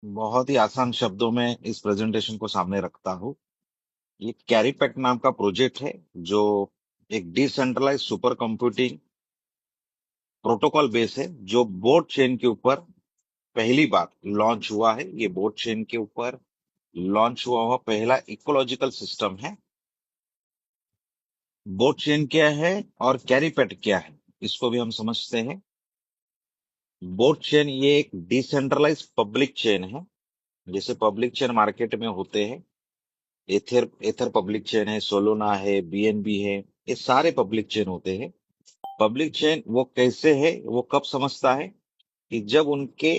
बहुत ही आसान शब्दों में इस प्रेजेंटेशन को सामने रखता हूँ। ये कैरीपैक नाम का प्रोजेक्ट है जो एक decentralise super computing protocol base है जो बोट चेन के ऊपर पहली बार लॉन्च हुआ है। ये बोट चेन के ऊपर लॉन्च हुआ पहला इकोलॉजिकल सिस्टम है। बोट चेन क्या है और कैरीपैट क्या है, इसको भी हम समझते हैं। बोट चेन ये एक डिसेंट्रलाइज पब्लिक चेन है। जैसे पब्लिक चेन मार्केट में होते हैं, एथर एथर पब्लिक चेन है, सोलोना है, बीएनबी है, ये सारे पब्लिक चेन होते हैं। पब्लिक चेन वो कैसे है, वो कब समझता है कि जब उनके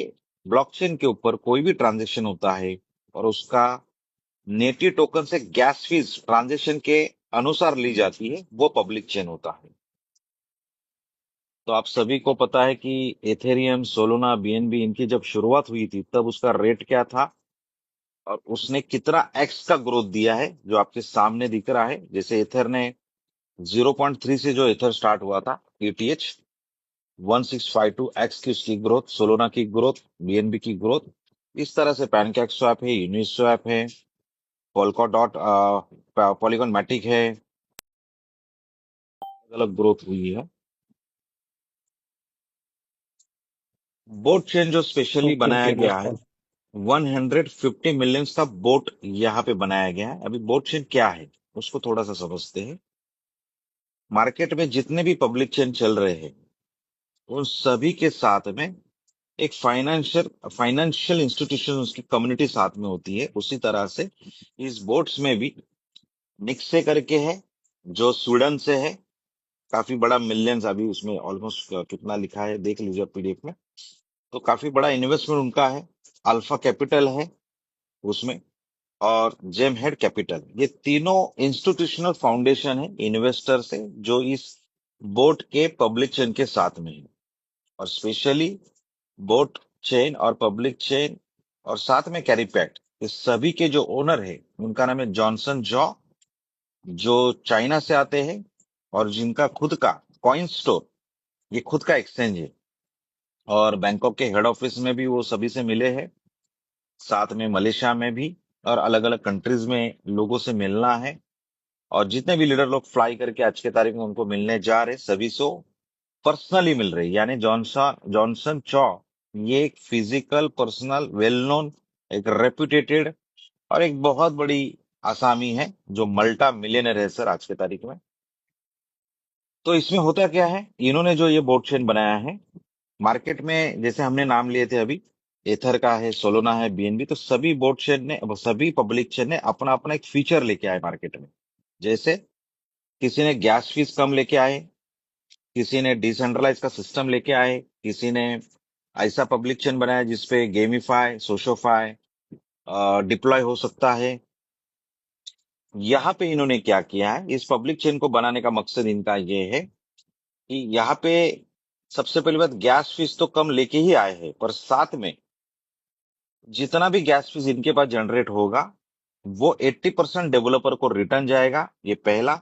ब्लॉकचेन के ऊपर कोई भी ट्रांजेक्शन होता है और उसका नेटिव टोकन से गैस फीस ट्रांजेक्शन के अनुसार ली जाती है, वो पब्लिक चेन होता है। तो आप सभी को पता है कि एथेरियम, सोलोना, बीएनबी इनकी जब शुरुआत हुई थी तब उसका रेट क्या था और उसने कितना एक्स का ग्रोथ दिया है, जो आपके सामने दिख रहा है। जैसे एथर ने 0.3 से जो एथर स्टार्ट हुआ था, ETH 1652x की उसकी ग्रोथ, सोलोना की ग्रोथ, बीएनबी की ग्रोथ। इस तरह से पैनकेक स्वैप है, यूनिस्वैप है, पोलका डॉट पॉलीगॉन मैटिक है, अलग अलग ग्रोथ हुई है। बोट चेन जो स्पेशली ओके बनाया ओके गया है, अंडरस्टैंड। 150 मिलियंस का बोट यहाँ पे बनाया गया है। अभी बोट चेन क्या है उसको थोड़ा सा समझते हैं। मार्केट में जितने भी पब्लिक चेन चल रहे हैं उन सभी के साथ में एक फाइनेंशियल इंस्टीट्यूशन, उसकी कम्युनिटी साथ में होती है। उसी तरह से इस बोट्स में भी निक्से करके है जो स्वीडन से है। काफी बड़ा मिलियंस, अभी उसमें ऑलमोस्ट कितना लिखा है देख लीजिए पीडीएफ में। तो काफी बड़ा इन्वेस्टमेंट उनका है। अल्फा कैपिटल है उसमें, और जेम हेड कैपिटल, ये तीनों इंस्टीट्यूशनल फाउंडेशन है इन्वेस्टर से जो इस बोट के पब्लिक चेन के साथ में है। और स्पेशली बोट चेन और पब्लिक चेन और साथ में कैरीपैट, इस सभी के जो ओनर है उनका नाम है जॉनसन जॉ, जो चाइना से आते हैं और जिनका खुद का कॉइन स्टोर, ये खुद का एक्सचेंज है। और बैंकॉक के हेड ऑफिस में भी वो सभी से मिले हैं, साथ में मलेशिया में भी, और अलग अलग कंट्रीज में लोगों से मिलना है। और जितने भी लीडर लोग फ्लाई करके आज के तारीख में उनको मिलने जा रहे, सभी से पर्सनली मिल रही। यानी जॉनसन जॉनसन चॉ ये एक फिजिकल पर्सनल वेल नोन, एक रेप्यूटेटेड और एक बहुत बड़ी आसामी है जो मल्टा मिलियनर है सर आज के तारीख में। तो इसमें होता क्या है, इन्होंने जो ये बोट चेन बनाया है मार्केट में, जैसे हमने नाम लिए थे अभी, एथर का है, सोलोना है, बीएनबी, तो सभी बोट चेन ने, सभी पब्लिक चेन ने अपना अपना एक फीचर लेके आए मार्केट में। जैसे किसी ने गैस फीस कम लेके आए, किसी ने डिसेंट्रलाइज का सिस्टम लेके आए, किसी ने ऐसा पब्लिक चेन बनाया जिसपे गेमिफाई, सोशोफाई डिप्लॉय हो सकता है। यहाँ पे इन्होंने क्या किया है, इस पब्लिक चेन को बनाने का मकसद इनका ये है कि यहाँ पे सबसे पहली बात, गैस फीस तो कम लेके ही आए हैं, पर साथ में जितना भी गैस फीस इनके पास जनरेट होगा वो 80% डेवलपर को रिटर्न जाएगा, ये पहला।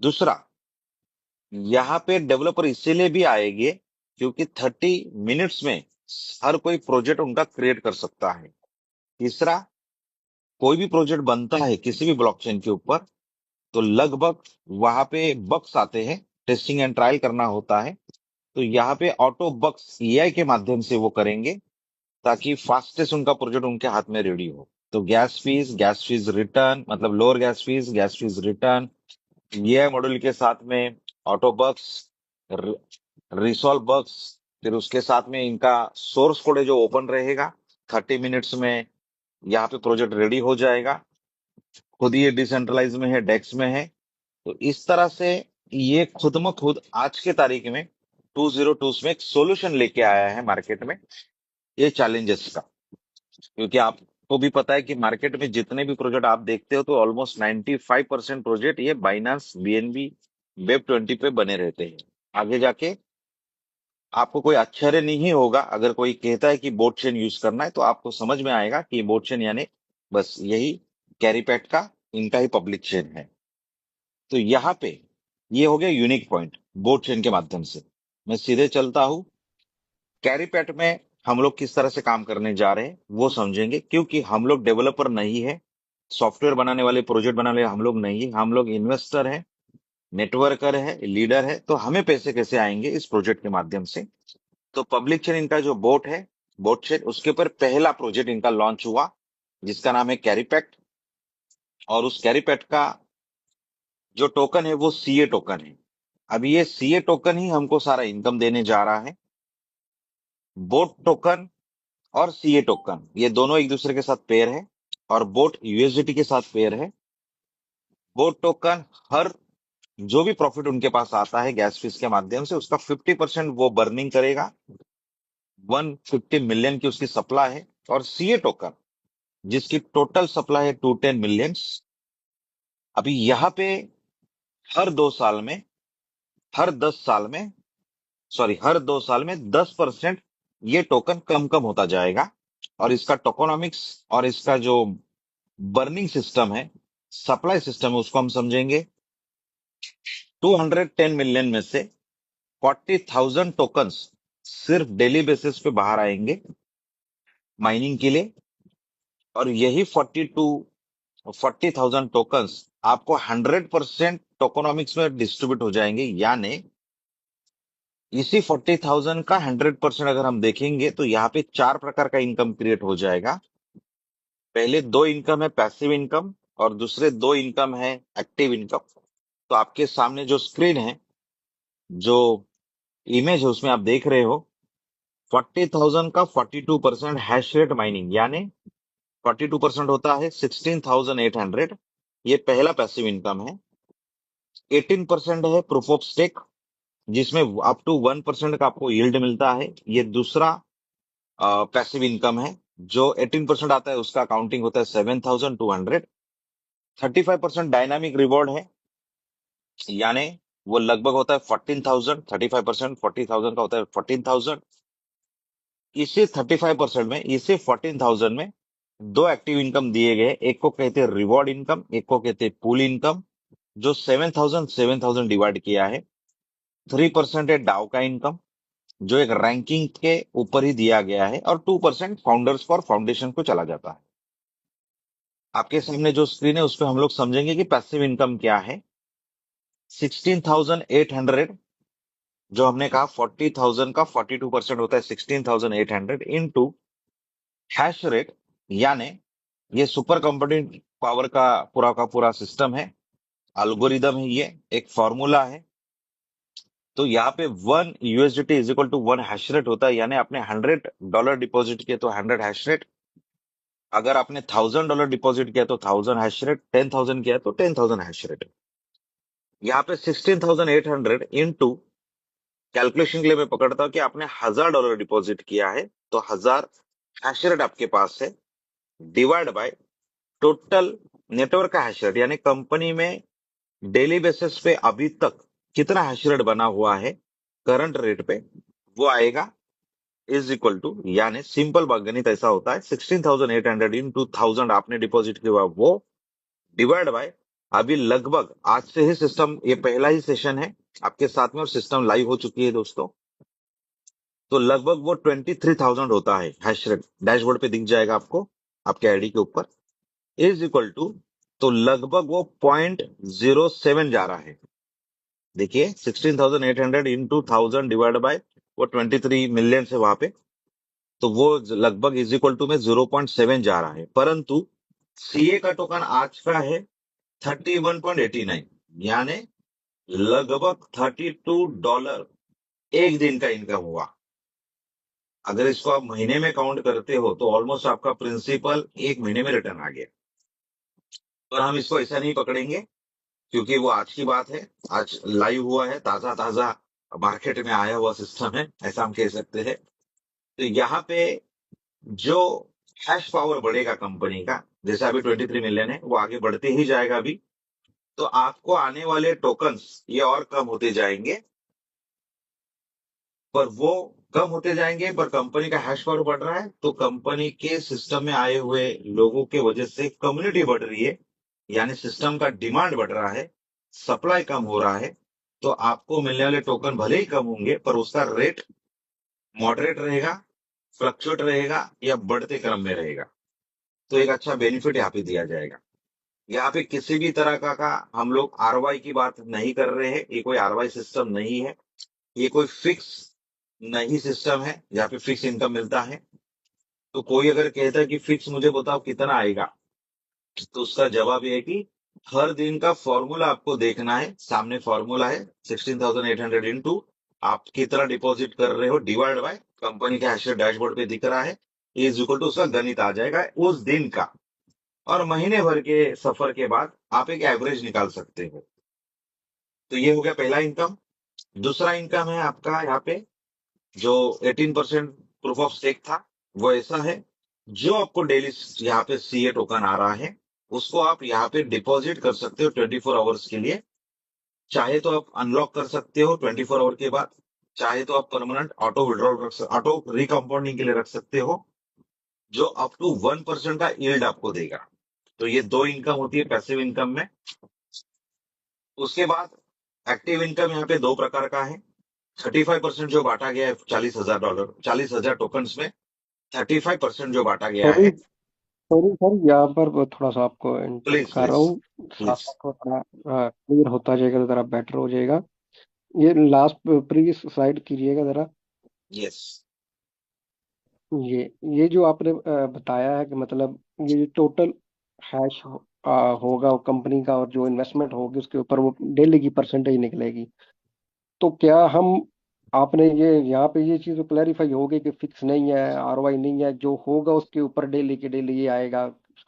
दूसरा, यहाँ पे डेवलपर इसीलिए भी आएंगे क्योंकि 30 मिनट्स में हर कोई प्रोजेक्ट उनका क्रिएट कर सकता है। तीसरा, कोई भी प्रोजेक्ट बनता है किसी भी ब्लॉकचेन के ऊपर तो लगभग वहां पे बग्स आते हैं, टेस्टिंग एंड ट्रायल करना होता है। तो यहाँ पे ऑटो बग्स एआई के माध्यम से वो करेंगे ताकि फास्टेस्ट उनका प्रोजेक्ट उनके हाथ में रेडी हो। तो गैस फीस रिटर्न, मतलब lower gas fees return, AI module के साथ में ऑटो बग्स, रिसॉल्व बग्स, फिर उसके साथ में इनका सोर्स कोड है जो ओपन रहेगा। 30 मिनट्स में यहाँ पे प्रोजेक्ट रेडी हो जाएगा। खुद ये डिसेंट्रलाइज में है, डेक्स में है। तो इस तरह से ये खुद म खुद आज के तारीख में 2022 में एक सोल्यूशन लेके आया है मार्केट में ये चैलेंजेस का। क्योंकि आपको भी पता है कि मार्केट में जितने भी प्रोजेक्ट आप देखते हो तो ऑलमोस्ट 95% प्रोजेक्ट ये बाइनांस, बीएनबी, वेब 20 पे बने रहते हैं। आगे जाके आपको कोई आश्चर्य नहीं होगा अगर कोई कहता है कि बोट चेन यूज करना है, तो आपको समझ में आएगा कि बोट चेन यानी बस यही कैरीपैट का, इनका ही पब्लिक चेन है। तो यहाँ पे ये हो गया यूनिक पॉइंट बोट चेन के माध्यम से। मैं सीधे चलता हूँ कैरीपैट में। हम लोग किस तरह से काम करने जा रहे हैं वो समझेंगे, क्योंकि हम लोग डेवलपर नहीं है, सॉफ्टवेयर बनाने वाले, प्रोजेक्ट बनाने वाले हम लोग नहीं है, हम लोग इन्वेस्टर है, नेटवर्कर है, लीडर है। तो हमें पैसे कैसे आएंगे इस प्रोजेक्ट के माध्यम से। तो पब्लिक चेन इनका जो बोट है, बोट चेन, उसके ऊपर पहला प्रोजेक्ट इनका लॉन्च हुआ जिसका नाम है कैरीपैक्ट। और उस कैरीपैक्ट का जो टोकन है वो सीए टोकन है। अभी ये सीए टोकन ही हमको सारा इनकम देने जा रहा है। बोट टोकन और सीए टोकन ये दोनों एक दूसरे के साथ पेयर है, और बोट यूएसडीटी के साथ पेयर है। बोट टोकन हर जो भी प्रॉफिट उनके पास आता है गैस फीस के माध्यम से, उसका 50% वो बर्निंग करेगा। 150 मिलियन की उसकी सप्लाई है। और सीए टोकन जिसकी टोटल सप्लाई है 210 मिलियन, अभी यहाँ पे हर 2 साल में, हर 10 साल में, सॉरी, हर 2 साल में 10% ये टोकन कम कम होता जाएगा। और इसका टोकोनॉमिक्स और इसका जो बर्निंग सिस्टम है, सप्लाई सिस्टम है, उसको हम समझेंगे। 210 मिलियन में से 40,000 टोकन्स सिर्फ डेली बेसिस पे बाहर आएंगे माइनिंग के लिए। और यही 40,000 टोकन्स आपको 100% टोकोनॉमिक्स में डिस्ट्रीब्यूट हो जाएंगे। यानी इसी 40,000 का 100% अगर हम देखेंगे तो यहाँ पे 4 प्रकार का इनकम क्रिएट हो जाएगा। पहले 2 इनकम है पैसिव इनकम, और दूसरे 2 इनकम है एक्टिव इनकम। तो आपके सामने जो स्क्रीन है, जो इमेज है, उसमें आप देख रहे हो 40,000 का 42% हैश रेट माइनिंग, यानी 42% होता है 16,800। ये पहला पैसिव इनकम है। 18% है प्रूफ ऑफ स्टेक, जिसमें अप टू 1% का आपको यील्ड मिलता है। ये दूसरा पैसिव इनकम है। जो 18% आता है उसका काउंटिंग होता है 7,200। 35% डायनामिक रिवॉर्ड है, यानी वो लगभग होता है 14,000। 35% 40,000 का होता है 14,000। इसी 35% में, इसी 14,000 में 2 एक्टिव इनकम दिए गए। एक को कहते हैं रिवॉर्ड इनकम, एक को कहते हैं पूल इनकम, जो 7,000 डिवाइड किया है। 3% है डाउ का इनकम, जो एक रैंकिंग के ऊपर ही दिया गया है। और 2% फाउंडर्स को और फाउंडेशन को चला जाता है। आपके सामने जो स्क्रीन है उस पर हम लोग समझेंगे कि पैसिव इनकम क्या है। 16,800, जो हमने कहा 40,000 का 42% होता है 16,800 इंटू हैश रेट, यानी ये सुपर कंप्यूटिंग पावर का पूरा सिस्टम है, एल्गोरिदम है, ये एक फॉर्मूला है। तो यहाँ पे 1 USDT is equal to 1 hash rate होता है। यानी आपने $100 डिपॉजिट किए तो 100 हैश रेट, अगर आपने $1,000 डिपॉजिट किया तो 1,000 हैश रेट, 10,000 किया तो 10,000 हैश रेट। यहाँ पे 16,800 इंटू, कैलकुलेशन के लिए मैं पकड़ता हूँ कि आपने $1,000 डिपॉजिट किया है तो 1,000 हैश रेट आपके पास है, डिवाइड बाय टोटल नेटवर्क का हैश रेट, यानी कंपनी में डेली बेसिस पे अभी तक कितना हैश रेट बना हुआ है करंट रेट पे, वो आएगा, इज इक्वल टू, यानी सिंपल गणित ऐसा होता है 16,800 इंटू 1,000 आपने डिपॉजिट किया वो, डिवाइड बाय अभी लगभग आज से ही सिस्टम, ये पहला ही सेशन है आपके साथ में और सिस्टम लाइव हो चुकी है दोस्तों। तो लगभग वो 23,000 होता है हैश रेट, डैशबोर्ड पे दिख जाएगा आपको आपके आईडी के ऊपर, इज इक्वल टू, तो लगभग वो 0.07 जा रहा है। देखिए 16,800 इंटू 1,000 डिवाइड बाय वो 23 मिलियन से वहां पे, तो वो लगभग इज इक्वल टू में 0.7 जा रहा है। परंतु सीए का टोकन आज का है 31.89, यानी लगभग $32 एक दिन का इनकम हुआ। अगर इसको आप महीने में काउंट करते हो तो ऑलमोस्ट आपका प्रिंसिपल एक महीने में रिटर्न आ गया। पर हम इसको ऐसा नहीं पकड़ेंगे, क्योंकि वो आज की बात है, आज लाइव हुआ है, ताजा ताजा मार्केट में आया हुआ सिस्टम है, ऐसा हम कह सकते हैं। तो यहाँ पे जो हैश पावर बढ़ेगा कंपनी का, जैसे अभी 23 मिलियन है, वो आगे बढ़ते ही जाएगा अभी। तो आपको आने वाले टोकन्स ये और कम होते जाएंगे, पर वो कम होते जाएंगे, पर कंपनी का हैश पावर बढ़ रहा है, तो कंपनी के सिस्टम में आए हुए लोगों के वजह से कम्युनिटी बढ़ रही है, यानी सिस्टम का डिमांड बढ़ रहा है, सप्लाई कम हो रहा है। तो आपको मिलने वाले टोकन भले ही कम होंगे पर उसका रेट मॉडरेट रहेगा, फ्लक्चुएट रहेगा या बढ़ते क्रम में रहेगा, तो एक अच्छा बेनिफिट यहाँ पे दिया जाएगा। यहाँ पे किसी भी तरह का हम लोग आरवाई की बात नहीं कर रहे हैं, ये कोई आरवाई सिस्टम नहीं है, ये कोई फिक्स नहीं सिस्टम है जहाँ पे फिक्स इनकम मिलता है। तो कोई अगर कहता है कि फिक्स मुझे बताओ कितना आएगा, तो उसका जवाब ये है कि हर दिन का फॉर्मूला आपको देखना है। सामने फॉर्मूला है 16,800 इंटू आप कितना डिपॉजिट कर रहे हो डिवाइड बाय कंपनी के हैशेड डैशबोर्ड पे दिख रहा है, इज इक्वल टू उसका गणित आ जाएगा उस दिन का। और महीने भर के सफर के बाद आप एक एवरेज निकाल सकते हो। तो ये हो गया पहला इनकम। दूसरा इनकम है आपका यहाँ पे जो 18% प्रूफ ऑफ स्टेक था, वो ऐसा है जो आपको डेली यहाँ पे सीए टोकन आ रहा है, उसको आप यहाँ पे डिपॉजिट कर सकते हो 24 आवर्स के लिए। चाहे तो आप अनलॉक कर सकते हो 24 आवर के बाद, चाहे तो आप परमानेंट ऑटो विड्रॉल ऑटो रिकम्पाउंडिंग के लिए रख सकते हो, जो अप टू 1% का यील्ड आपको देगा। तो ये दो इनकम होती है पैसिव इनकम में। उसके बाद एक्टिव इनकम यहाँ पे दो प्रकार का है। 35% जो बांटा गया है $40,000, 40,000 टोकन्स में 35% जो बांटा गया सॉरी है। सॉरी सर, यहाँ पर वो थोड़ा सा आपको इंटरप्ट प्लीज कर रहा प्लीज हूँ। साथ प्लीज। साथ थोड़ा क्लियर होता जाएगा तो जरा बेटर हो जाएगा। ये लास्ट प्रीवियस स्लाइड कीजिएगा जरा। यस। ये ये जो आपने बताया है कि मतलब ये जो टोटल हैश होगा कंपनी का और जो इन्वेस्टमेंट होगी उसके ऊपर वो डेली की परसेंटेज निकलेगी। तो क्या हम आपने ये यहाँ पे ये चीज़ क्लैरिफाई हो गई कि फिक्स नहीं है, आरओआई नहीं है, जो होगा उसके ऊपर डेली के डेली ये आएगा,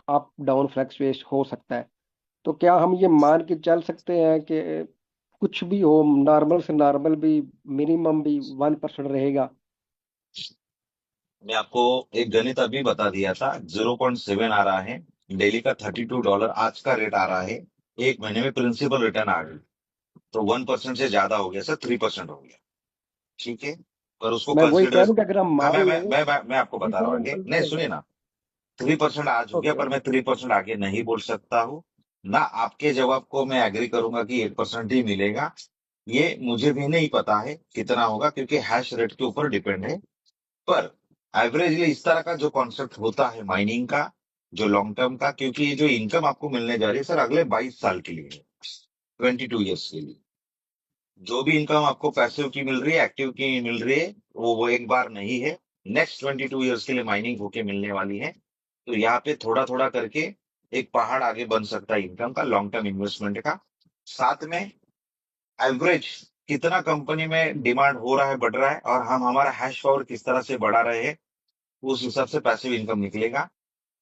अप डाउन फ्लक्चुएट हो सकता है। तो क्या हम ये मान के चल सकते हैं कि कुछ भी हो, नॉर्मल से नॉर्मल भी, मिनिमम भी 1% रहेगा? मैं आपको एक गणित अभी बता दिया था, 0.7 आ रहा है, डेली का $32 आज का रेट आ रहा है, एक महीने में प्रिंसिपल रिटर्न आ गई, तो 1% से ज्यादा हो गया सर, 3% हो गया। ठीक है, पर उसको मैं वही कह कंसिडर। रहा हूँ कि अगर हम हाँ, मान लें मैं आपको जी बता रहा सर, हूँ हम आगे, जल्दी नहीं चल सुनिए रहे हैं। ना। 3% आज हो गया, ओके। पर मैं 3% आगे नहीं बोल सकता हूँ ना। आपके जवाब को मैं एग्री करूंगा कि 8% ही मिलेगा, ये मुझे भी नहीं पता है कितना होगा, क्योंकि हैश रेट के ऊपर डिपेंड है। पर एवरेजली इस तरह का जो कॉन्सेप्ट होता है माइनिंग का, जो लॉन्ग टर्म का, क्योंकि ये जो इनकम आपको मिलने जा रही है सर अगले 22 साल के लिए है, 22 ईयर्स के लिए। जो भी इनकम आपको पैसिव की मिल रही है, एक्टिव की मिल रही है, वो एक बार नहीं है, नेक्स्ट 22 ईयर्स के लिए माइनिंग होके मिलने वाली है। तो यहाँ पे थोड़ा थोड़ा करके एक पहाड़ आगे बन सकता है इनकम का, लॉन्ग टर्म इन्वेस्टमेंट का। साथ में एवरेज कितना कंपनी में डिमांड हो रहा है, बढ़ रहा है, और हम हमारा हैश पावर किस तरह से बढ़ा रहे हैं, उस हिसाब से पैसिव इनकम निकलेगा।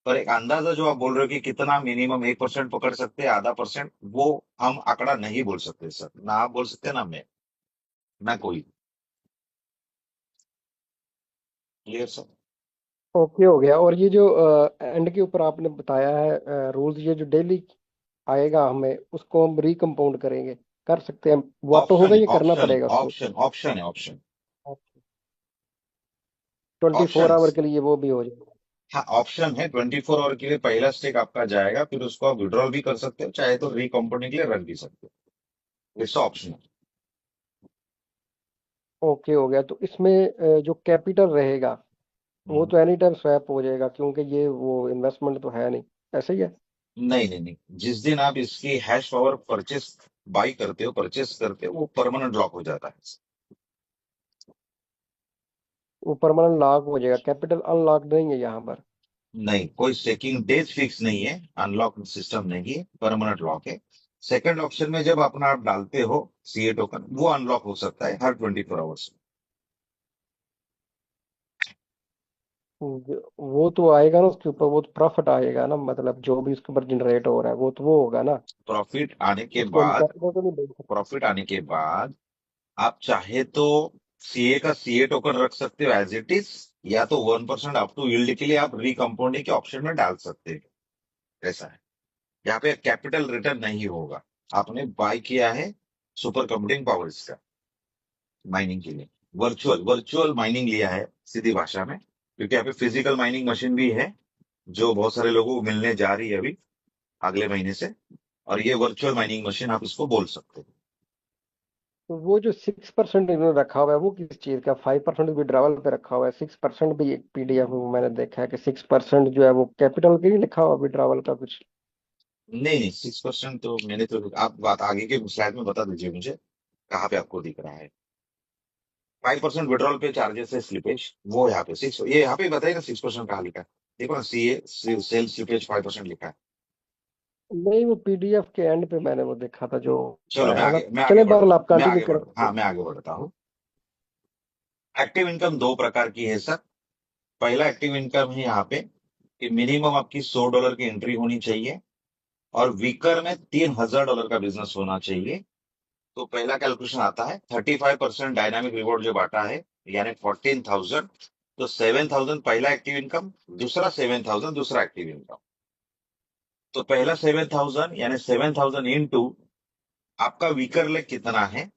पर एक अंदाजा जो आप बोल रहे हो कि कितना मिनिमम 1% पकड़ सकते हैं, आधा परसेंट, वो हम आंकड़ा नहीं बोल सकते सर, ना आप बोल सकते ना मैं, ना कोई। Clear sir? ओके हो गया। और ये जो एंड के ऊपर आपने बताया है रूल्स, ये जो डेली आएगा हमें उसको हम रिकम्पाउंड करेंगे, कर सकते हैं? वो ऑटो ऑप्शन होगा, है, ये करना ऑप्शन पड़ेगा उसको? ऑप्शन ऑप्शन है, ऑप्शन 24 ऑप्शन है। आवर के लिए वो भी हो जाएगा? हाँ, ऑप्शन है, 24 आवर के लिए पहला स्टेक आपका जाएगा, फिर उसको आप विड्रॉल भी कर सकते हो, चाहे तो रिकम्पनी के लिए रख भी सकते हो, इट्स ऑप्शन। ओके हो गया। तो इसमें जो कैपिटल रहेगा वो तो एनी टाइम स्वैप हो जाएगा, क्योंकि ये वो इन्वेस्टमेंट तो है नहीं, ऐसे ही है? नहीं नहीं नहीं, जिस दिन आप इसकी हैश पावर परचेस बाई करते हो, परचेस करते हो, वो परमानेंट लॉक हो जाता है। वो परमानेंट लॉक हो जाएगा, कैपिटल अनलॉक नहीं है यहाँ पर? नहीं, कोई स्टेकिंग डेज फिक्स नहीं है, अनलॉक सिस्टम नहीं है, परमानेंट लॉक है। सेकंड ऑप्शन में जब अपना आप डालते हो सीए टोकन, वो अनलॉक हो सकता है हर 24 आवर्स। वो तो आएगा ना उसके ऊपर, वो तो प्रॉफिट आएगा ना, मतलब जो भी उसके ऊपर जनरेट हो रहा है वो तो वो होगा ना। प्रॉफिट आने के उसको हम बाद, कैपिटल तो नहीं बोल सकते। प्रॉफिट आने के बाद आप चाहे तो सीए का सीए टोकन रख सकते हो एज इट इज, या तो 1% अप टू यील्ड के लिए आप रिकम्पाउंडिंग के ऑप्शन में डाल सकते हो। ऐसा है, यहाँ पे कैपिटल रिटर्न नहीं होगा। आपने बाय किया है सुपर कंप्यूटिंग पावर्स का माइनिंग के लिए, वर्चुअल वर्चुअल माइनिंग लिया है सीधी भाषा में, क्योंकि यहाँ पे फिजिकल माइनिंग मशीन भी है जो बहुत सारे लोगों को मिलने जा रही है अभी अगले महीने से, और ये वर्चुअल माइनिंग मशीन आप इसको बोल सकते हो। तो वो जो 6% इन्होंने रखा हुआ है वो किस चीज का? 5% विड्रावल पे रखा हुआ है, 6% भी एक पीडीएफ में मैंने देखा है कि 6% जो है वो कैपिटल के लिए लिखा हुआ विड्रावल का कुछ। नहीं नहीं, 6% तो मैंने तो, आप बात आगे के स्लाइड में बता दीजिए मुझे कहाँ पे आपको दिख रहा है। 5% विड्रॉल पे चार्जेस है स्लिपेज, वो यहाँ पे सिक्स, ये यहाँ पे बताइए 6% कहाँ लिखा है। देखो ना, सीए सेल स्लिपेज 5% लिखा है। नहीं, वो पीडीएफ के एंड पे मैंने वो देखा था जो चलो है ना। मैं आगे चले बढ़ बहरहाल आप मैं कंटिन्यू आगे बढ़ करें। हाँ, मैं आगे बढ़ता हूँ। एक्टिव इनकम दो प्रकार की है सर। पहला एक्टिव इनकम है यहाँ पे कि मिनिमम आपकी $100 की एंट्री होनी चाहिए और वीकर में $3,000 का बिजनेस होना चाहिए। तो पहला कैलकुलेशन आता है 35% डायनामिक रिवॉर्ड जो बांटा है, यानी 14,000। तो 7,000 पहला एक्टिव इनकम, दूसरा 7,000 दूसरा एक्टिव इनकम। तो पहला 7,000 यानी 7,000 इंटू आपका वीकर लेग कितना है,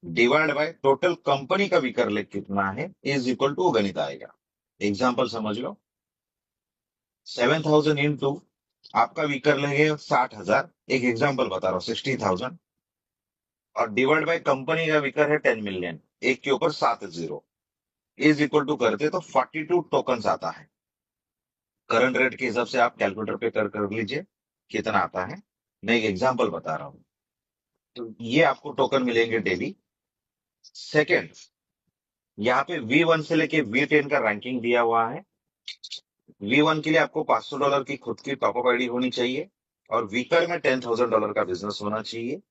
डिवाइड बाय टोटल कंपनी का वीकर लेग कितना है, इज इक्वल टू गणित आएगा। एग्जाम्पल समझ लो। 7,000 इंटू आपका वीकर लेग है 60,000, एक एग्जाम्पल बता रहा हूँ, 60,000, और डिवाइड बाय कंपनी का वीकर है 10 मिलियन, एक के ऊपर 7 जीरो, इज इक्वल टू करते तो 42 टोकन आता है। करंट रेट के हिसाब से आप कैलकुलेटर पे कर लीजिए कितना आता है। मैं एक एग्जांपल बता रहा हूँ। तो ये आपको टोकन मिलेंगे डेली। सेकंड, यहाँ पे V1 से लेके V10 का रैंकिंग दिया हुआ है। V1 के लिए आपको $500 की खुद की टॉपअप आईडी होनी चाहिए और वीकर में $10,000 का बिजनेस होना चाहिए।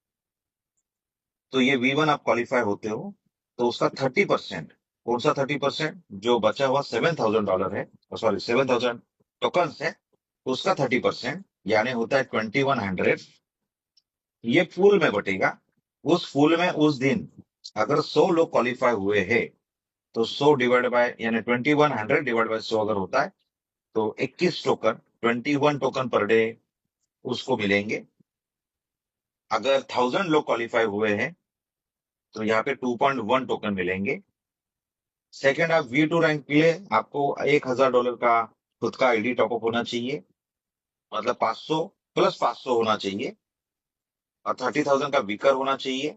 तो ये V1 आप क्वालिफाई होते हो तो उसका 30%, कौन सा 30%, जो बचा हुआ $7,000 है, सॉरी 7,000 टोकन है, उसका 30%, यानी होता है 2,100। ये फूल में बटेगा। उस फूल में उस दिन अगर 100 लोग क्वालिफाई हुए हैं तो 100 डिवाइड बाय, यानी 2,100 डिवाइड बाय 100 अगर होता है तो 21 टोकन, 21 टोकन पर डे उसको मिलेंगे। अगर 1,000 लोग क्वालिफाई हुए हैं तो यहाँ पे 2.1 टोकन मिलेंगे। सेकंड, आप V2 रैंक के लिए आपको $1,000 का खुद का आईडी टॉपअप होना चाहिए, मतलब 500 प्लस 500 होना चाहिए, और 30,000 का वीकर होना चाहिए।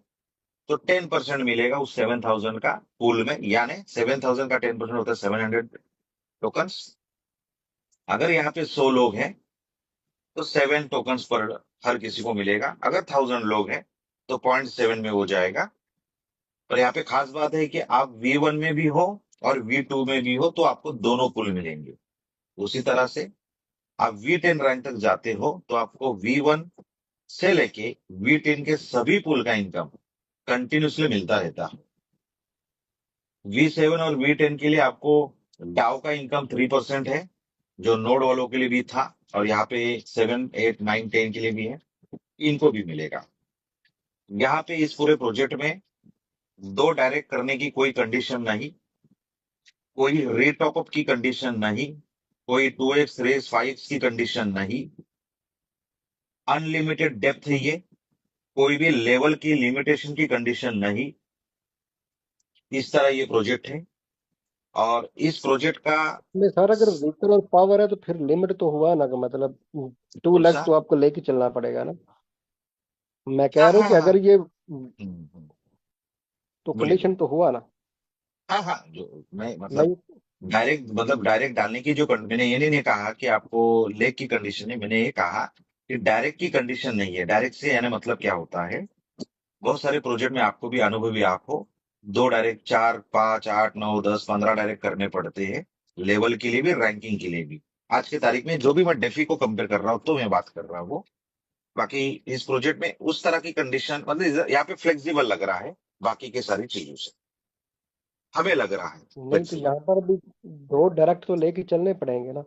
तो 10% मिलेगा उस 7,000 का पूल में, यानी 7,000 का 10% होता है 700 टोकन्स। अगर यहाँ पे 100 लोग हैं तो 7 टोकन्स पर हर किसी को मिलेगा। अगर 1,000 लोग हैं तो 0.7 में हो जाएगा। पर यहाँ पे खास बात है कि आप V1 में भी हो और V2 में भी हो तो आपको दोनों पुल मिलेंगे। उसी तरह से आप V10 रैंक तक जाते हो तो आपको V1 से लेके V10 के सभी पुल का इनकम कंटिन्यूसली मिलता रहता है। V7 और V10 के लिए आपको डाउ का इनकम 3% है, जो नोड वालों के लिए भी था, और यहाँ पे 7, 8, 9, 10 के लिए भी है, इनको भी मिलेगा। यहाँ पे इस पूरे प्रोजेक्ट में दो डायरेक्ट करने की कोई कंडीशन नहीं, कोई रेट टॉप अप की कंडीशन नहीं, कोई 2x रेस 5x की कंडीशन नहीं, अनलिमिटेड डेप्थ है ये, कोई भी लेवल की लिमिटेशन की कंडीशन नहीं। इस तरह ये प्रोजेक्ट है, और इस प्रोजेक्ट का में सर अगर व्हीकल और पावर है तो फिर लिमिट तो हुआ ना, कि मतलब 2 लाख कौन सा। तो आपको लेके चलना पड़ेगा ना। मैं कह हाँ रहा हूँ हाँ कि हाँ। अगर ये हम्म। तो बोलिए कंडीशन बोलिए। तो हुआ ना। हाँ हाँ, जो मैं मतलब नहीं। डायरेक्ट, मतलब डायरेक्ट डालने की जो मैंने ये नहीं कहा कि आपको लेग की कंडीशन है, मैंने ये कहा कि डायरेक्ट की कंडीशन नहीं है। डायरेक्ट से यानी मतलब क्या होता है, बहुत सारे प्रोजेक्ट में आपको भी अनुभवी आप हो, दो डायरेक्ट, 4, 5, 8, 9, 10, 15 डायरेक्ट करने पड़ते हैं, लेवल के लिए भी रैंकिंग के लिए भी। आज की तारीख में जो भी मैं डेफी को कंपेयर कर रहा हूँ तो मैं बात कर रहा हूँ। बाकी इस प्रोजेक्ट में उस तरह की कंडीशन, मतलब यहाँ पे फ्लेक्सिबल लग रहा है बाकी के सारी चीजों से, हमें लग रहा है नहीं तो फ्लेक्सिबल। यहाँ पर भी दो डायरेक्ट तो लेके चलने पड़ेंगे ना।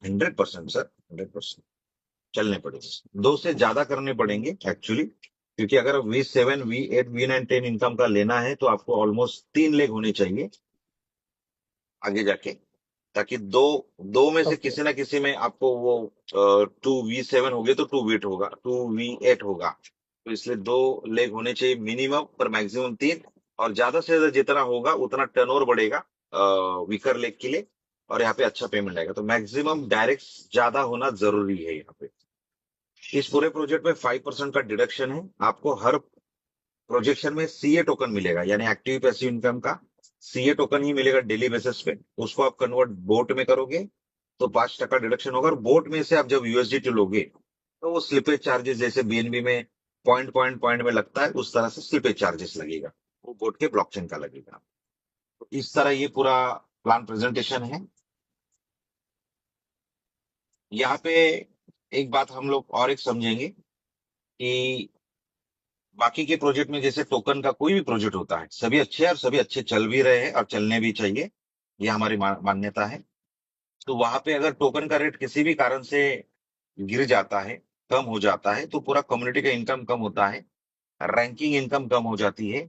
100% सर, 100% चलने पड़ेंगे, दो से ज्यादा करने पड़ेंगे एक्चुअली, क्योंकि अगर V7, V8, V9, 10 इनकम का लेना है तो आपको ऑलमोस्ट 3 लेग होने चाहिए आगे जाके, ताकि दो दो में से ओके। किसी ना किसी में आपको वो 2V7 हो गए तो 2V8 होगा, 2V8 होगा। तो इसलिए 2 लेग होने चाहिए मिनिमम, पर मैक्सिमम 3। और ज्यादा से ज्यादा जितना होगा उतना टर्नओवर बढ़ेगा वीकर लेग के लिए, और यहाँ पे अच्छा पेमेंट आएगा। तो मैक्सिमम डायरेक्ट ज्यादा होना जरूरी है यहाँ पे। इस पूरे प्रोजेक्ट में 5% का डिडक्शन है आपको हर प्रोजेक्शन में सीए टोकन मिलेगा, यानी एक्टिव पैसिव इनकम का सीए टोकन ही मिलेगा डेली बेसिस पे। उसको आप कन्वर्ट बोट में करोगे तो 5% डिडक्शन होगा, और बोट में से आप जब यूएसडीटी लोगे तो वो स्लिपेज चार्जेस जैसे बीएनबी में पॉइंट पॉइंट पॉइंट में लगता है, उस तरह से स्लिपेज चार्जेस लगेगा, वो बोट के ब्लॉकचेन का लगेगा। तो इस तरह ये पूरा प्लान प्रेजेंटेशन है। यहाँ पे एक बात हम लोग और एक समझेंगे कि बाकी के प्रोजेक्ट में जैसे टोकन का कोई भी प्रोजेक्ट होता है, सभी अच्छे हैं और सभी अच्छे चल भी रहे हैं और चलने भी चाहिए, ये हमारी मान्यता है। तो वहां पे अगर टोकन का रेट किसी भी कारण से गिर जाता है, कम हो जाता है, तो पूरा कम्युनिटी का इनकम कम होता है, रैंकिंग इनकम कम हो जाती है।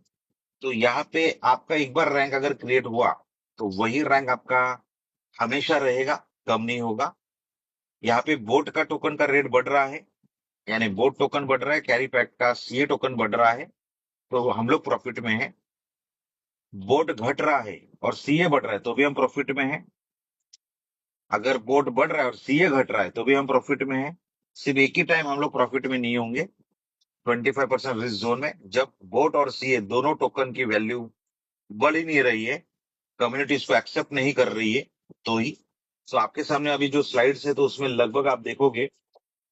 तो यहाँ पे आपका एक बार रैंक अगर क्रिएट हुआ तो वही रैंक आपका हमेशा रहेगा, कम नहीं होगा। यहाँ पे बोट का टोकन का रेट बढ़ रहा है, यानी बोट टोकन बढ़ रहा है, कैरी पैक का सीए टोकन बढ़ रहा है, तो हम लोग प्रॉफिट में है। बोट घट रहा है और सीए बढ़ रहा है तो भी हम प्रॉफिट में है। अगर बोट बढ़ रहा है और सीए घट रहा है तो भी हम प्रॉफिट में है। सिर्फ एक ही टाइम हम लोग प्रॉफिट में नहीं होंगे, 25% रिस्क जोन में, जब बोट और सीए दोनों टोकन की वैल्यू बढ़ ही नहीं रही है, कम्युनिटी इसको एक्सेप्ट नहीं कर रही है, तो ही। तो आपके सामने अभी जो स्लाइड्स है तो उसमें लगभग आप देखोगे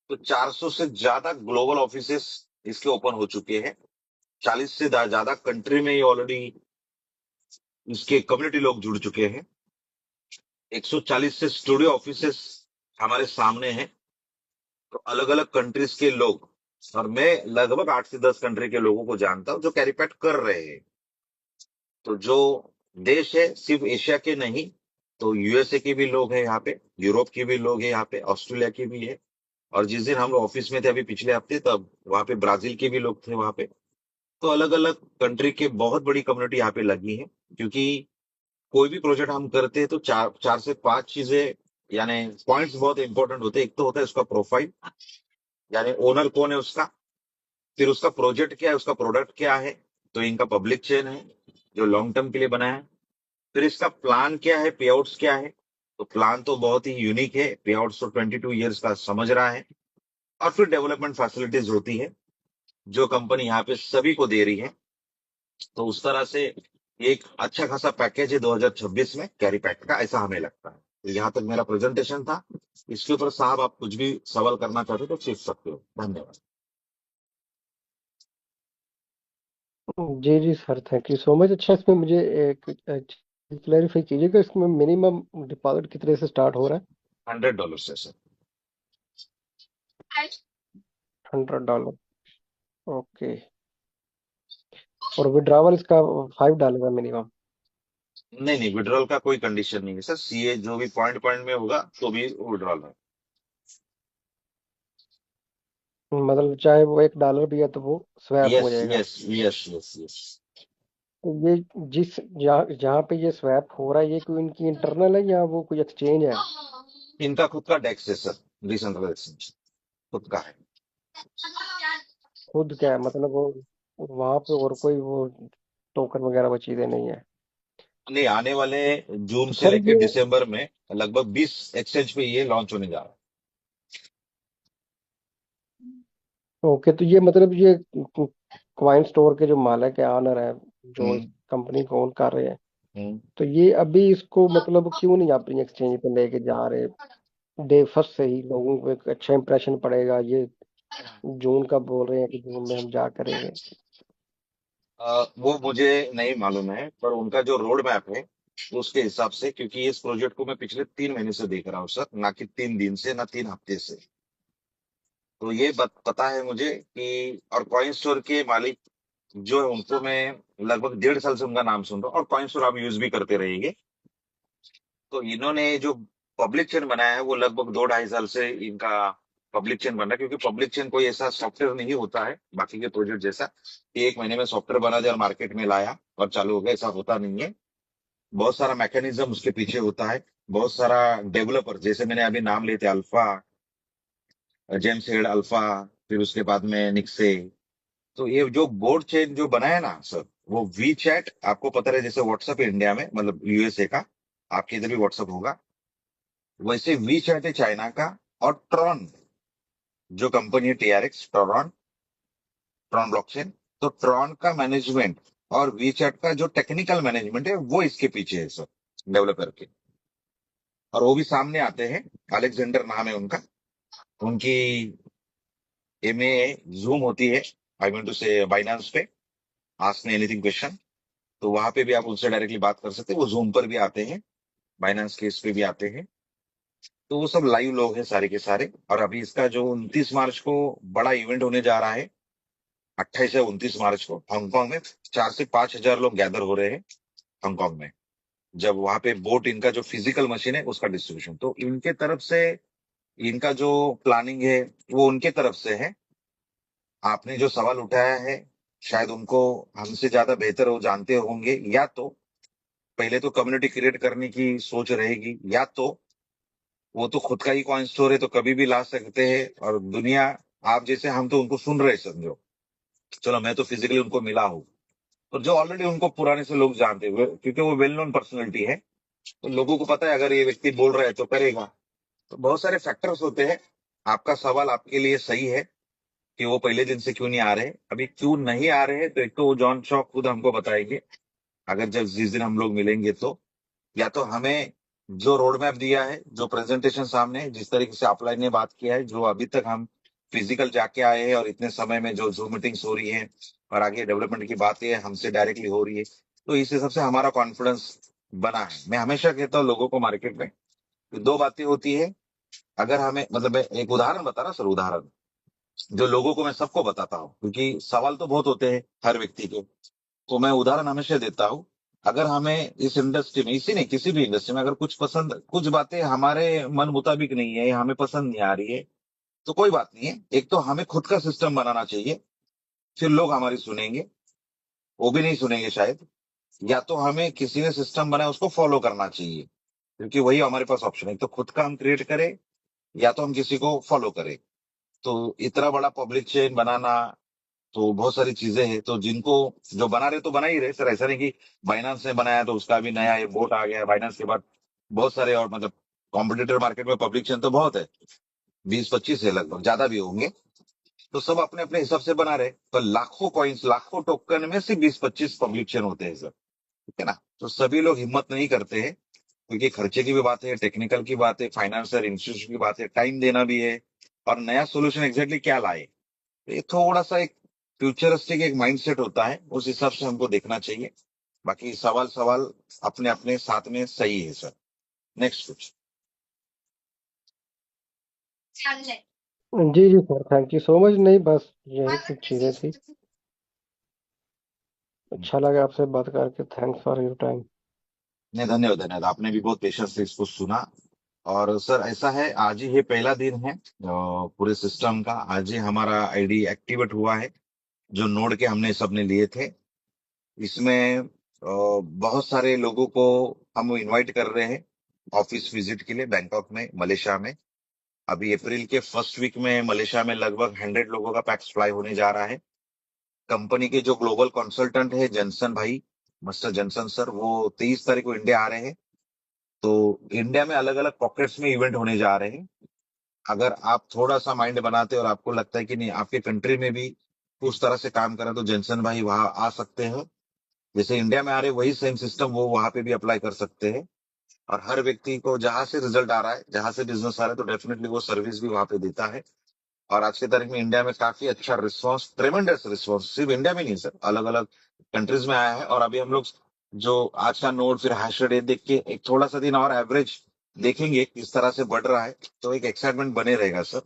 तो 400 से ज्यादा ग्लोबल ऑफिसेस इसके ओपन हो चुके हैं। 40 से ज्यादा कंट्री में ये ऑलरेडी इसके कम्युनिटी लोग जुड़ चुके हैं। 140 से स्टूडियो ऑफिसेस हमारे सामने हैं। तो अलग अलग कंट्रीज के लोग, और मैं लगभग 8 से 10 कंट्री के लोगों को जानता हूं जो कैरीपैट कर रहे हैं। तो जो देश है सिर्फ एशिया के नहीं, तो यूएसए के भी लोग हैं यहाँ पे, यूरोप के भी लोग हैं यहाँ पे, ऑस्ट्रेलिया के भी है। और जिस दिन हम लोग ऑफिस में थे अभी पिछले हफ्ते, तब वहां पे ब्राजील के भी लोग थे वहां पे। तो अलग अलग कंट्री के बहुत बड़ी कम्युनिटी यहाँ पे लगी है, क्योंकि कोई भी प्रोजेक्ट हम करते हैं तो चार चार से पांच चीजें, यानी पॉइंट्स बहुत इंपॉर्टेंट होते हैं। एक तो होता है उसका प्रोफाइल, यानी ओनर कौन है उसका, फिर उसका प्रोजेक्ट क्या है, उसका प्रोडक्ट क्या है, तो इनका पब्लिक चेन है जो लॉन्ग टर्म के लिए बना है। फिर इसका प्लान क्या है, पे आउट्स क्या है, तो प्लान तो बहुत ही यूनिक है, पे आउट्स तो 22 ईयर्स का समझ रहा है। और फिर डेवलपमेंट फैसिलिटीज होती है जो कंपनी यहाँ पे सभी को दे रही है। तो उस तरह से एक अच्छा खासा पैकेज है 2026 में कैरी पैक का, ऐसा हमें लगता है। तो यहाँ तक मेरा प्रेजेंटेशन था। इसके ऊपर साहब आप कुछ भी सवाल करना चाहते हो तो पूछ सकते हो। धन्यवाद। जी जी sir, thank you so much. अच्छा, इसमें मुझे एक क्लैरिफाई कीजिएगा, इसमें मिनिमम डिपॉजिट कितने से स्टार्ट हो रहा है? $100 से सर। $100। ओके। और विड्रॉवल इसका $5 है मिनिमम? नहीं नहीं, विड्रॉल का कोई कंडीशन नहीं है सर, सीए जो भी पॉइंट पॉइंट में होगा तो भी विड्रॉल है। मतलब चाहे वो $1 भी है तो वो स्वैप यस हो जाएगा? Yes yes yes yes. तो ये जिस जहाँ जहाँ पे ये स्वैप हो रहा है, ये कोई इनकी इंटरनल है या वो कोई एक्सचेंज है? इनका खुद का डेक्स है सर, डिसेंट्रलाइज्ड एक्सचेंज खुद का है। खुद क्या है मतलब वो वहां पे और कोई वो टोकन वगैरह वो चीजें नहीं है? नहीं, आने वाले जून तो से सर लेकर ये दिसंबर में लगभग 20 एक्सचेंज पे ये लॉन्च होने जा रहा ओके, तो ये मतलब ये क्वाइन स्टोर के जो मालिक है, ऑनर है, है। जो इस कंपनी को ओन कर रहे हैं, हम्म। तो ये अभी इसको मतलब क्यों नहीं अपनी एक्सचेंज पे लेके जा रहे? डे फर्स्ट से ही लोगों को एक अच्छा इंप्रेशन पड़ेगा, ये जून का बोल रहे हैं कि जून में हम जा करेंगे। वो मुझे नहीं मालूम है, पर उनका जो रोड मैप है उसके हिसाब से, क्योंकि इस प्रोजेक्ट को मैं पिछले 3 महीने से देख रहा हूँ सर, ना कि 3 दिन से, ना 3 हफ्ते से। तो ये पता है मुझे कि, और कॉइन स्टोर के मालिक जो है उनको मैं लगभग 1.5 साल से उनका नाम सुन रहा हूँ, और कॉइन स्टोर आप यूज भी करते रहेंगे। तो इन्होंने जो पब्लिक चेन बनाया है वो लगभग 2-2.5 साल से इनका पब्लिक चेन बन रहा है, क्योंकि पब्लिक चेन कोई ऐसा सॉफ्टवेयर नहीं होता है बाकी के प्रोजेक्ट जैसा कि 1 महीने में सॉफ्टवेयर बना दिया और मार्केट में लाया और चालू हो गया, ऐसा होता नहीं है। बहुत सारा मैकेनिज्म उसके पीछे होता है, बहुत सारा डेवलपर, जैसे मैंने अभी नाम लिए थे अल्फा, जेम्स हेड अल्फा, फिर उसके बाद में निक्से। तो ये जो बोर्ड चेन जो बनाया ना सर, वो वी चैट, आपको पता है जैसे व्हाट्सएप है इंडिया में, मतलब यूएसए का, आपके इधर भी व्हाट्सएप होगा, वैसे वी चैट है चाइना का। और ट्रॉन जो कंपनी है, टीआरएक्स, ट्रॉन, ट्रॉन ब्लॉकचेन, तो ट्रॉन का मैनेजमेंट और वीचैट का जो टेक्निकल मैनेजमेंट है वो इसके पीछे है सर, डेवलपर के। और वो भी सामने आते हैं, अलेक्जेंडर नाम है उनका। उनकी एमए जूम होती है, आई मीन टू से बाइनांस पे, आस्क मी एनीथिंग क्वेश्चन। तो वहां पे भी आप उनसे डायरेक्टली बात कर सकते हैं, वो जूम पर भी आते हैं, बाइनांस के इस पे भी आते हैं। तो वो सब लाइव लोग हैं सारे के सारे। और अभी इसका जो 29 मार्च को बड़ा इवेंट होने जा रहा है, 28 या 29 मार्च को हांगकांग में 4 से 5 हजार लोग गैदर हो रहे हैं हांगकांग में। जब वहां पे बोट, इनका जो फिजिकल मशीन है उसका डिस्ट्रीब्यूशन, तो इनके तरफ से इनका जो प्लानिंग है वो उनके तरफ से है। आपने जो सवाल उठाया है, शायद उनको हमसे ज्यादा बेहतर वो जानते होंगे, या तो पहले तो कम्युनिटी क्रिएट करने की सोच रहेगी, या तो वो तो खुद का ही कॉइन स्टोर है तो कभी भी ला सकते हैं। और दुनिया, आप जैसे हम तो उनको सुन रहे समझो, चलो मैं तो फिजिकली उनको मिला हूँ, और जो ऑलरेडी उनको पुराने से लोग जानते हुए, क्योंकि वो वेल नोन पर्सनैलिटी है, तो लोगों को पता है अगर ये व्यक्ति बोल रहा है तो करेगा। तो बहुत सारे फैक्टर्स होते हैं। आपका सवाल आपके लिए सही है कि वो पहले दिन से क्यों नहीं आ रहे। अभी क्यों नहीं आ रहे हैं, तो एक तो वो जॉन शॉ खुद हमको बताएंगे, अगर जब जिस दिन हम लोग मिलेंगे तो। या तो हमें जो रोड मैप दिया है, जो प्रेजेंटेशन सामने है, जिस तरीके से अपलाइन ने बात किया है, जो अभी तक हम फिजिकल जाके आए हैं और इतने समय में जो जूम मीटिंग्स हो रही है और आगे डेवलपमेंट की बातें हमसे डायरेक्टली हो रही है, तो इस हिसाब से हमारा कॉन्फिडेंस बना है। मैं हमेशा कहता हूँ लोगों को मार्केट में कि दो बातें होती है। अगर हमें, मतलब मैं एक उदाहरण बता रहा सर, उदाहरण जो लोगों को मैं सबको बताता हूँ, क्योंकि सवाल तो बहुत होते हैं हर व्यक्ति के। तो मैं उदाहरण हमेशा देता हूँ। अगर हमें इस इंडस्ट्री में, इसी नहीं किसी भी इंडस्ट्री में, अगर कुछ पसंद, कुछ बातें हमारे मन मुताबिक नहीं है या हमें पसंद नहीं आ रही है, तो कोई बात नहीं है। एक तो हमें खुद का सिस्टम बनाना चाहिए, फिर लोग हमारी सुनेंगे, वो भी नहीं सुनेंगे शायद। या तो हमें किसी ने सिस्टम बनाया उसको फॉलो करना चाहिए, क्योंकि वही हमारे पास ऑप्शन है। तो खुद का हम क्रिएट करें, या तो हम किसी को फॉलो करें। तो इतना बड़ा पब्लिक चेन बनाना, तो बहुत सारी चीजें हैं। तो जिनको, जो बना रहे तो बना ही रहे सर, ऐसा नहीं कि बाइनांस ने बनाया तो उसका भी नया ये बोट आ गया। बाइनांस के बाद बहुत सारे और, मतलब कॉम्पिटिटर मार्केट में पब्लिक चेन तो बहुत है, 20-25 है लगभग, ज्यादा भी होंगे। तो सब अपने अपने हिसाब से बना रहे, तो लाखों कॉइन्स, लाखों टोकन में से 20-25 पब्लिक चेन होते हैं सर, ठीक है ना। तो सभी लोग हिम्मत नहीं करते हैं, क्योंकि खर्चे की भी बात है, टेक्निकल की बात है, फाइनेंशियल इंस्टीट्यूशन की बात है, टाइम देना भी है, और नया सोल्यूशन एग्जैक्टली क्या लाए। ये थोड़ा सा एक फ्यूचरिस्टिक एक माइंडसेट होता है, उस हिसाब से हमको देखना चाहिए। बाकी सवाल सवाल अपने अपने साथ में सही है सर। नेक्स्ट कुछ। जी जी sir, thank you so much. नहीं, बस यही कुछ चीज़ें थी। अच्छा लगा आपसे बात करके। Thanks for your time. नहीं, धन्यवाद धन्यवाद, आपने भी बहुत पेशेंस से इसको सुना। और सर ऐसा है, आज ही ये पहला दिन है पूरे सिस्टम का। आज ही हमारा आईडी एक्टिवेट हुआ है, जो नोड के हमने सबने लिए थे। इसमें बहुत सारे लोगों को हम इनवाइट कर रहे हैं ऑफिस विजिट के लिए, बैंकॉक में, मलेशिया में। अभी अप्रैल के फर्स्ट वीक में मलेशिया में लगभग 100 लोगों का पैक्स फ्लाई होने जा रहा है। कंपनी के जो ग्लोबल कंसल्टेंट है जनसन भाई, मिस्टर जनसन सर, वो 23 तारीख को इंडिया आ रहे हैं। तो इंडिया में अलग अलग पॉकेट्स में इवेंट होने जा रहे हैं। अगर आप थोड़ा सा माइंड बनाते और आपको लगता है कि नहीं, आपके कंट्री में भी उस तरह से काम करें, तो जनसन भाई वहां आ सकते हैं। जैसे इंडिया में आ रहे वही सेम सिस्टम वो वहां पे भी अप्लाई कर सकते हैं। और हर व्यक्ति को जहां से रिजल्ट आ रहा है, जहां से बिजनेस आ रहा है, तो डेफिनेटली वो सर्विस भी वहां पे देता है। और आज की तारीख में इंडिया में काफी अच्छा रिस्पॉन्स, ट्रेमेंडस रिस्पॉन्स, सिर्फ इंडिया में नहीं सर, अलग अलग कंट्रीज में आया है। और अभी हम लोग जो आज का नोड फिर हैश रेट देख के एक थोड़ा सा दिन और एवरेज देखेंगे किस तरह से बढ़ रहा है, तो एक एक्साइटमेंट बने रहेगा सर।